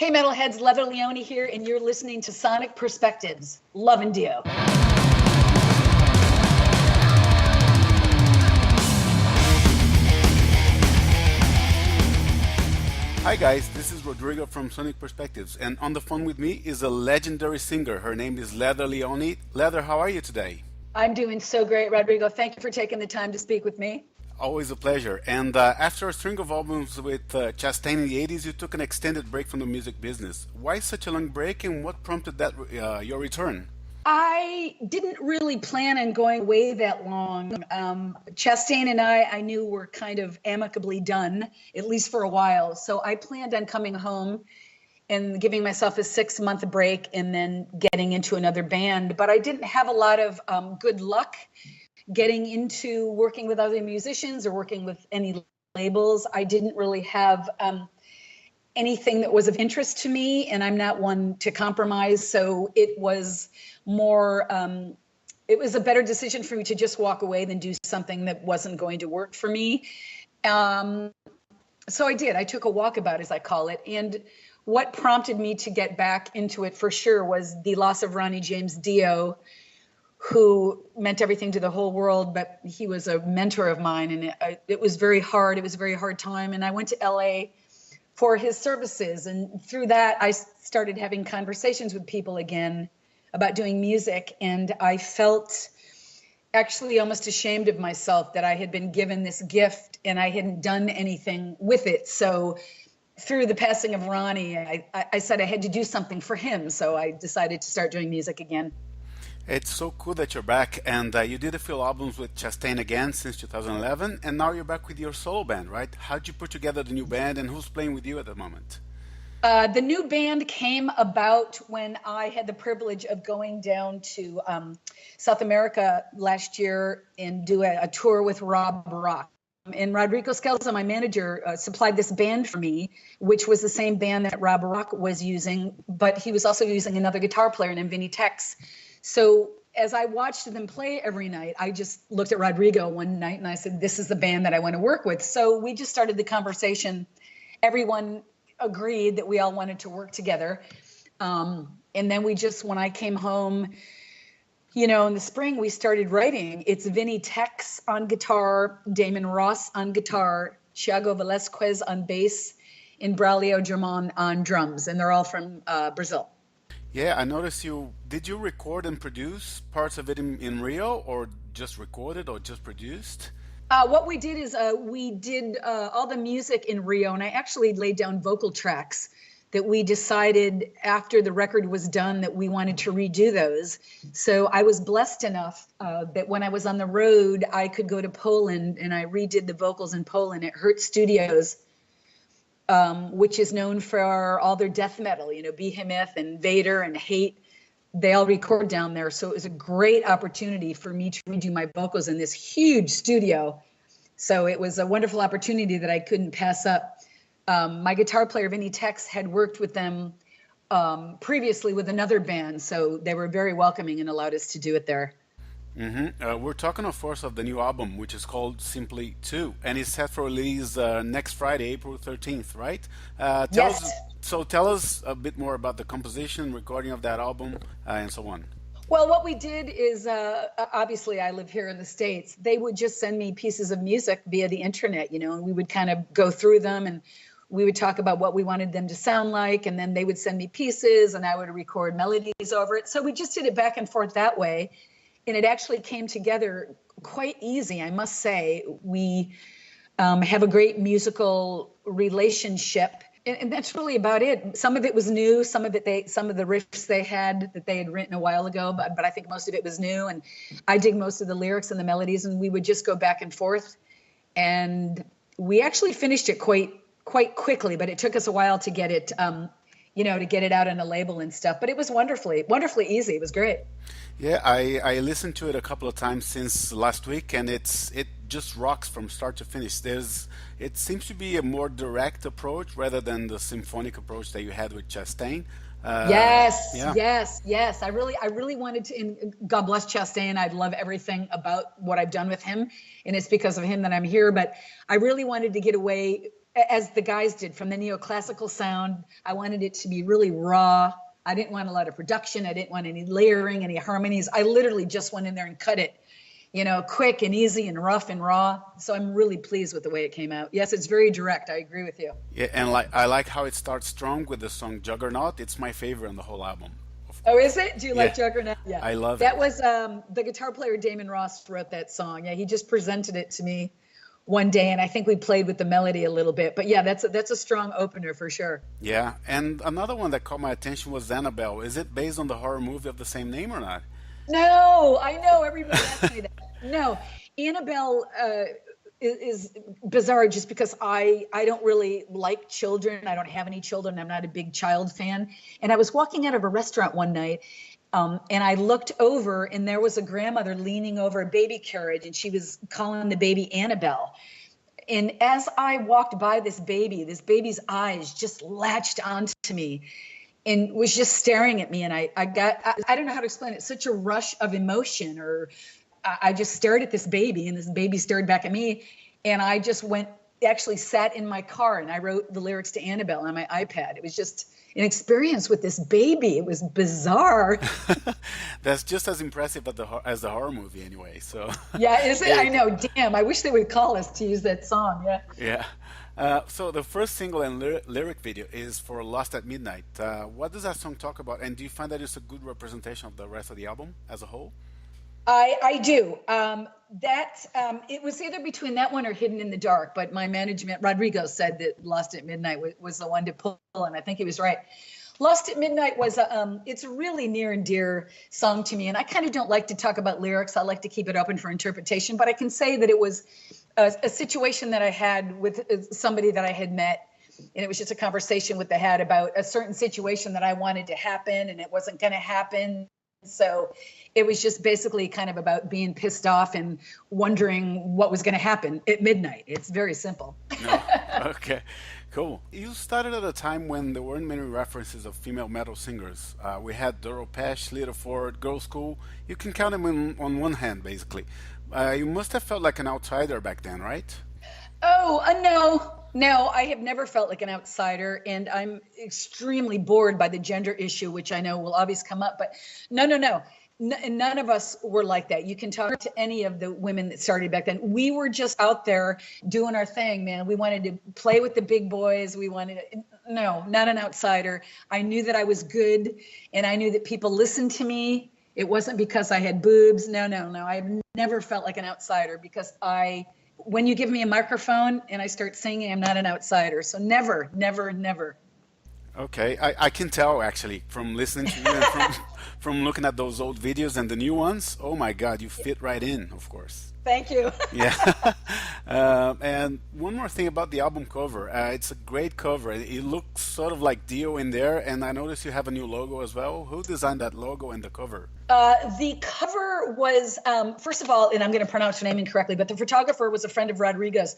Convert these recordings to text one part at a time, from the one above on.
Hey metalheads, Leone here, and you're listening to Sonic Perspectives. Love and Dio. Hi guys, this is Rodrigo from Sonic Perspectives, and on the phone with me is a legendary singer. Her name is Leone. Leather, how are you today? I'm doing so great, Rodrigo. Thank you for taking the time to speak with me. Always a pleasure. And after a string of albums with Chastain in the 80s, you took an extended break from the music business. Why such a long break, and what prompted that your return? I didn't really plan on going away that long. Chastain and I knew were kind of amicably done, at least for a while. So I planned on coming home and giving myself a 6-month break and then getting into another band. But I didn't have a lot of good luck getting into working with other musicians or working with any labels. I didn't really have anything that was of interest to me, and I'm not one to compromise. So it was more, it was a better decision for me to just walk away than do something that wasn't going to work for me. So I did. I took a walkabout, as I call it. And what prompted me to get back into it for sure was the loss of Ronnie James Dio, who meant everything to the whole world, but he was a mentor of mine, and it was very hard. It was a very hard time, and I went to LA for his services, and through that, I started having conversations with people again about doing music, and I felt actually almost ashamed of myself that I had been given this gift and I hadn't done anything with it. So through the passing of Ronnie, I said I had to do something for him, so I decided to start doing music again. It's so cool that you're back, and you did a few albums with Chastain again since 2011, and now you're back with your solo band, right? How'd you put together the new band, and who's playing with you at the moment? The new band came about when I had the privilege of going down to South America last year and do a tour with Rob Rock. And Rodrigo Altaf, my manager, supplied this band for me, which was the same band that Rob Rock was using, but he was also using another guitar player named Vinny Tex. So as I watched them play every night, I just looked at Rodrigo one night and I said, this is the band that I want to work with. So we just started the conversation. Everyone agreed that we all wanted to work together. And then we just, when I came home, you know, in the spring, we started writing. It's Vinny Tex on guitar, Damon Ross on guitar, Thiago Velasquez on bass, and Braulio Germán on drums. And they're all from Brazil. Yeah, I noticed did you record and produce parts of it in Rio, or just recorded or just produced? What we did is we did all the music in Rio, and I actually laid down vocal tracks that we decided after the record was done that we wanted to redo those. So I was blessed enough that when I was on the road, I could go to Poland, and I redid the vocals in Poland at Hertz Studios, which is known for all their death metal, you know, Behemoth and Vader and Hate. They all record down there. So it was a great opportunity for me to redo my vocals in this huge studio. So it was a wonderful opportunity that I couldn't pass up. My guitar player, Vinny Tex, had worked with them previously with another band. So they were very welcoming and allowed us to do it there. We're talking, of course, of the new album, which is called Simply 2, and it's set for release next Friday, April 13th, right? Yes. Tell us a bit more about the composition, recording of that album, and so on. Well, what we did is, obviously I live here in the States. They would just send me pieces of music via the internet, you know, and we would kind of go through them, and we would talk about what we wanted them to sound like, and then they would send me pieces, and I would record melodies over it. So we just did it back and forth that way. And it actually came together quite easy, I must say. We have a great musical relationship, and that's really about it. Some of it was new, some of the riffs they had written a while ago, but I think most of it was new. And I dig most of the lyrics and the melodies, and we would just go back and forth. And we actually finished it quite quickly, but it took us a while to get it, to get it out on a label and stuff. But it was wonderfully easy. It was great. Yeah, I listened to it a couple of times since last week, and it just rocks from start to finish. It seems to be a more direct approach rather than the symphonic approach that you had with Chastain. Yes. I really wanted to. And God bless Chastain. I love everything about what I've done with him, and it's because of him that I'm here. But I really wanted to get away as the guys did, from the neoclassical sound. I wanted it to be really raw. I didn't want a lot of production. I didn't want any layering, any harmonies. I literally just went in there and cut it, quick and easy and rough and raw. So I'm really pleased with the way it came out. Yes, it's very direct. I agree with you. Yeah, and I like how it starts strong with the song Juggernaut. It's my favorite on the whole album. Oh, is it? Do you like Juggernaut? Yeah. I love that. That was the guitar player Damon Ross wrote that song. Yeah, he just presented it to me one day, and I think we played with the melody a little bit. But yeah, that's a strong opener for sure. Yeah, and another one that caught my attention was Annabelle. Is it based on the horror movie of the same name or not? No, I know everybody asks me that. No, Annabelle is bizarre just because I don't really like children. I don't have any children. I'm not a big child fan. And I was walking out of a restaurant one night, and I looked over, and there was a grandmother leaning over a baby carriage, and she was calling the baby Annabelle. And as I walked by this baby's eyes just latched onto me and was just staring at me. And I don't know how to explain it. Such a rush of emotion, or I just stared at this baby, and this baby stared back at me. And I just actually sat in my car, and I wrote the lyrics to Annabelle on my iPad. It was just an experience with this baby. It was bizarre. That's just as impressive as the horror movie anyway. So yeah, is it? I know. Damn, I wish they would call us to use that song. Yeah. Yeah. So the first single and lyric video is for Lost at Midnight. What does that song talk about? And do you find that it's a good representation of the rest of the album as a whole? I do. It was either between that one or Hidden in the Dark, but my management, Rodrigo, said that Lost at Midnight was the one to pull, and I think he was right. Lost at Midnight was it's a really near and dear song to me, and I kind of don't like to talk about lyrics. I like to keep it open for interpretation, but I can say that it was a situation that I had with somebody that I had met, and it was just a conversation with the head about a certain situation that I wanted to happen, and it wasn't going to happen. So it was just basically kind of about being pissed off and wondering what was going to happen at midnight. It's very simple. No. Okay, cool. You started at a time when there weren't many references of female metal singers. We had Doro Pesch, Lita Ford, Girl School. You can count them on one hand, basically. You must have felt like an outsider back then, right? Oh, no, I have never felt like an outsider, and I'm extremely bored by the gender issue, which I know will always come up, but no. None of us were like that. You can talk to any of the women that started back then. We were just out there doing our thing, man. We wanted to play with the big boys. No, not an outsider. I knew that I was good, and I knew that people listened to me. It wasn't because I had boobs. No. I've never felt like an outsider because when you give me a microphone and I start singing, I'm not an outsider. So never. Okay, I can tell actually from listening to you and from looking at those old videos and the new ones. Oh my God, you fit right in, of course. Thank you. Yeah. And one more thing about the album cover. It's a great cover. It looks sort of like Dio in there, and I noticed you have a new logo as well. Who designed that logo and the cover? The cover was, first of all, and I'm going to pronounce her name incorrectly, but the photographer was a friend of Rodrigo's,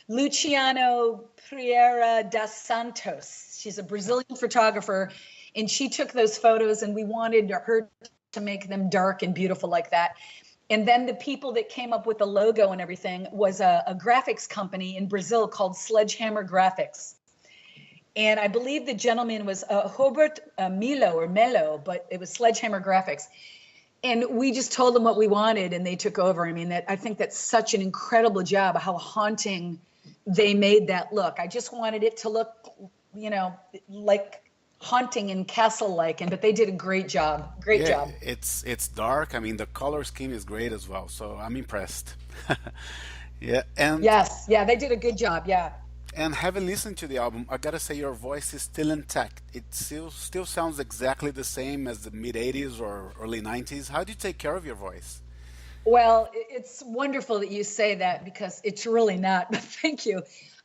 Luciano Pereira das Santos. She's a Brazilian photographer, and she took those photos, and we wanted her to make them dark and beautiful like that. And then the people that came up with the logo and everything was a graphics company in Brazil called Sledgehammer Graphics. And I believe the gentleman was Robert Melo, but it was Sledgehammer Graphics. And we just told them what we wanted, and they took over. I mean, I think that's such an incredible job, how haunting they made that look. I just wanted it to look, like haunting and castle-like, but they did a great job. Great job. It's dark. I mean, the color scheme is great as well, so I'm impressed. Yeah, and yes, they did a good job. Yeah. And having listened to the album, I gotta say your voice is still intact. It still sounds exactly the same as the mid '80s or early '90s. How do you take care of your voice? Well, it's wonderful that you say that because it's really not. But thank you.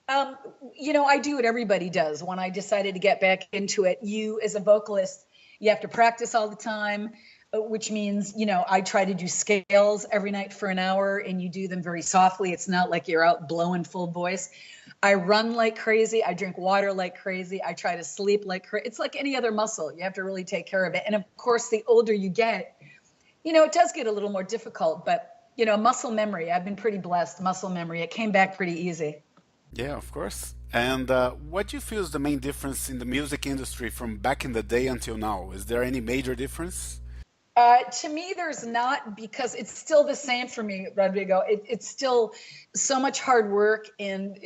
I do what everybody does. When I decided to get back into it, you as a vocalist, you have to practice all the time, which means, I try to do scales every night for an hour, and you do them very softly. It's not like you're out blowing full voice. I run like crazy. I drink water like crazy. I try to sleep like crazy. It's like any other muscle. You have to really take care of it. And of course, the older you get, it does get a little more difficult, but, muscle memory, I've been pretty blessed. Muscle memory, it came back pretty easy. Yeah, of course. And what do you feel is the main difference in the music industry from back in the day until now? Is there any major difference? To me, there's not, because it's still the same for me, Rodrigo. It's still so much hard work, and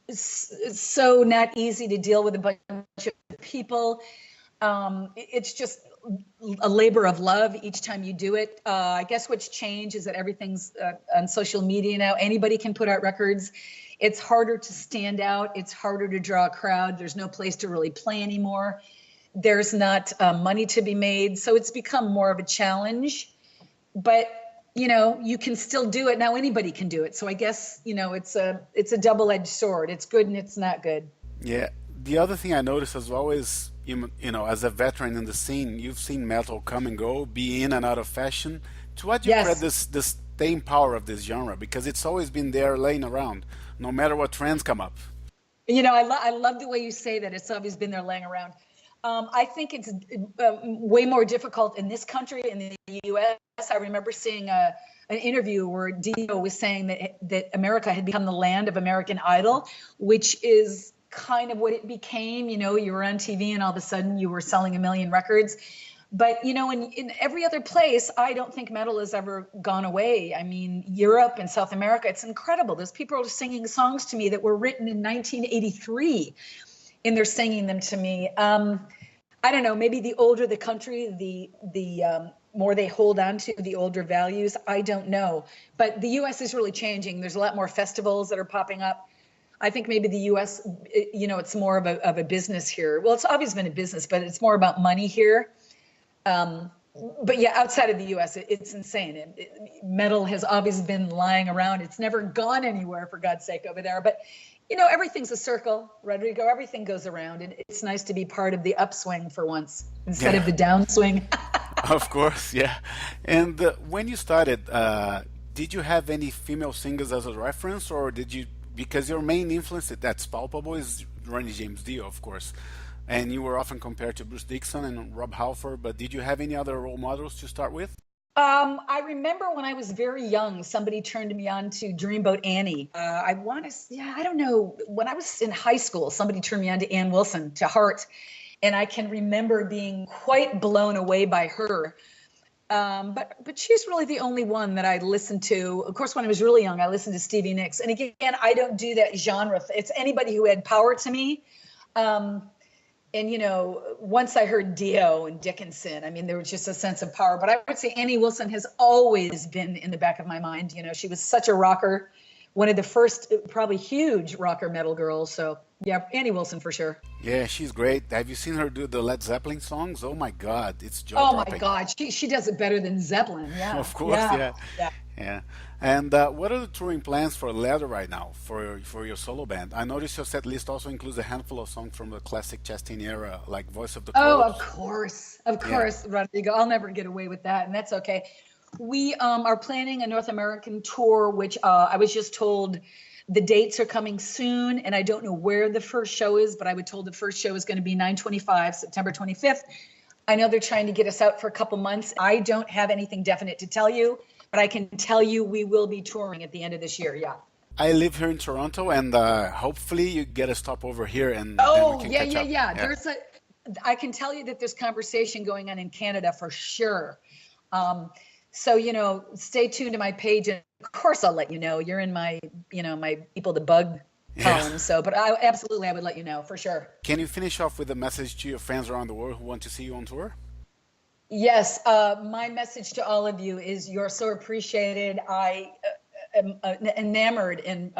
it's so not easy to deal with a bunch of people. It's just a labor of love each time you do it. I guess what's changed is that everything's on social media now. Anybody can put out records. It's harder to stand out. It's harder to draw a crowd. There's no place to really play anymore. There's not money to be made. So it's become more of a challenge. But, you know, you can still do it. Now anybody can do it. So I guess, you know, it's a double-edged sword. It's good and it's not good. Yeah. The other thing I noticed as well is, you know, as a veteran in the scene, you've seen metal come and go, be in and out of fashion. To what do you credit this staying power of this genre? Because it's always been there laying around, no matter what trends come up. You know, I love the way you say that. It's always been there laying around. I think it's way more difficult in this country, in the U.S. I remember seeing an interview where Dio was saying that America had become the land of American Idol, which is kind of what it became. You know, you were on TV and all of a sudden you were selling 1 million records. But, you know, in every other place, I don't think metal has ever gone away. I mean, Europe and South America, it's incredible. Those people are singing songs to me that were written in 1983, and they're singing them to me. I don't know, maybe the older the country, the more they hold on to the older values. I don't know. But the U.S. is really changing. There's a lot more festivals that are popping up. I think maybe the U.S., you know, it's more of a business here. Well, it's always been a business, but it's more about money here. But yeah, outside of the U.S., it's insane. Metal has always been lying around. It's never gone anywhere, for God's sake, over there. But, you know, everything's a circle, Rodrigo. Everything goes around. And it's nice to be part of the upswing for once instead of the downswing. Of course, yeah. And when you started, did you have any female singers as a reference, or did you, because your main influence that's palpable is Ronnie James Dio, of course, and you were often compared to Bruce Dickinson and Rob Halford, but did you have any other role models to start with? I remember when I was very young, somebody turned me on to Dreamboat Annie. I don't know, when I was in high school, somebody turned me on to Ann Wilson, to Heart, and I can remember being quite blown away by her. But she's really the only one that I listened to. Of course, when I was really young, I listened to Stevie Nicks. And again, I don't do that genre. It's anybody who had power to me. And, you know, once I heard Dio and Dickinson, I mean, there was just a sense of power. But I would say Annie Wilson has always been in the back of my mind. You know, she was such a rocker, one of the first probably huge rocker metal girls. So, yeah, Annie Wilson for sure. Yeah, she's great. Have you seen her do the Led Zeppelin songs? Oh, my God, it's jaw-dropping. Oh, my God, she does it better than Zeppelin, yeah. Of course, yeah. And what are the touring plans for Leather right now, for your solo band? I noticed your set list also includes a handful of songs from the classic Chastain era, like Voice of the Corpse. Oh, of course, Rodrigo. I'll never get away with that, and that's okay. We are planning a North American tour, which I was just told the dates are coming soon, and I don't know where the first show is, but I was told the first show is going to be 9/25, September 25th. I know they're trying to get us out for a couple months. I don't have anything definite to tell you, but I can tell you we will be touring at the end of this year, yeah. I live here in Toronto, and hopefully you get a stop over here, and then we can catch up. Yeah. I can tell you that there's conversation going on in Canada for sure. So, you know, stay tuned to my page, and of course I'll let you know. You're in my, you know, my people to bug column. So, but I would let you know for sure. Can you finish off with a message to your fans around the world who want to see you on tour? Yes, my message to all of you is you're so appreciated. I am enamored and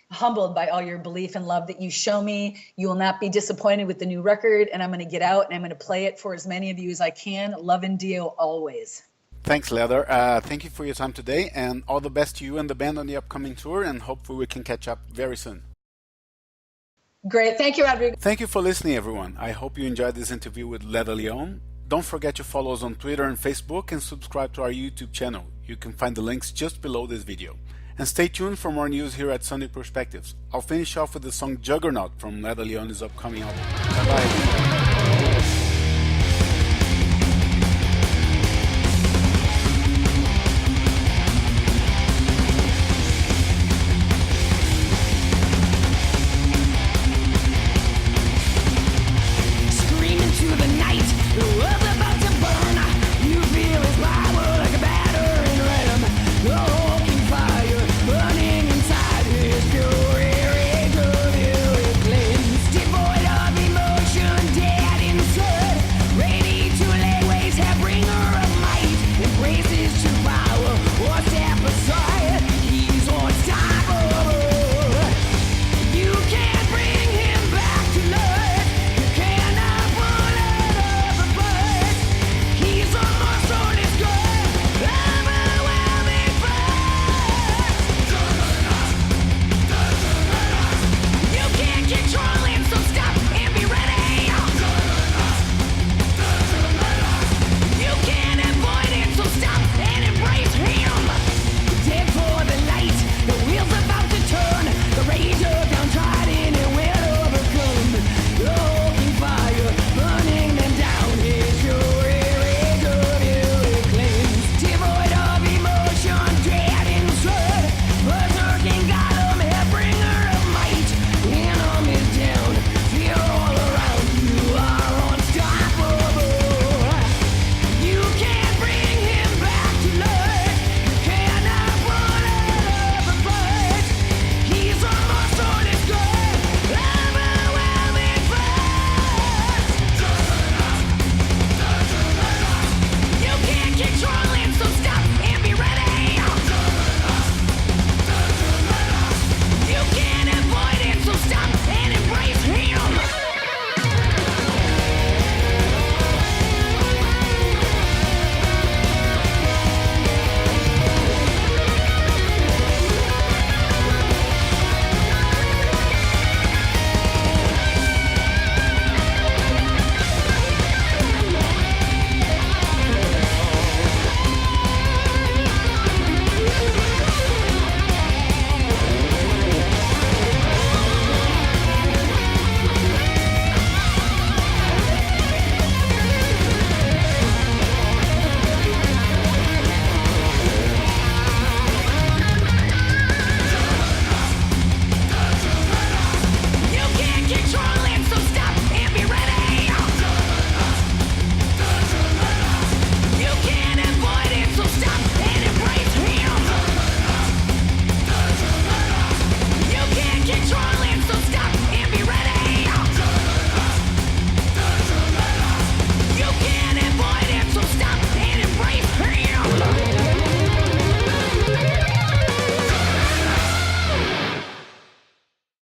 humbled by all your belief and love that you show me. You will not be disappointed with the new record, and I'm going to get out and I'm going to play it for as many of you as I can. Love and Dio always. Thanks, Leather. Thank you for your time today, and all the best to you and the band on the upcoming tour, and hopefully we can catch up very soon. Great. Thank you, Rodrigo. Thank you for listening, everyone. I hope you enjoyed this interview with Leather Leone. Don't forget to follow us on Twitter and Facebook, and subscribe to our YouTube channel. You can find the links just below this video. And stay tuned for more news here at Sonic Perspectives. I'll finish off with the song Juggernaut from Leather Leone's upcoming album. Bye-bye.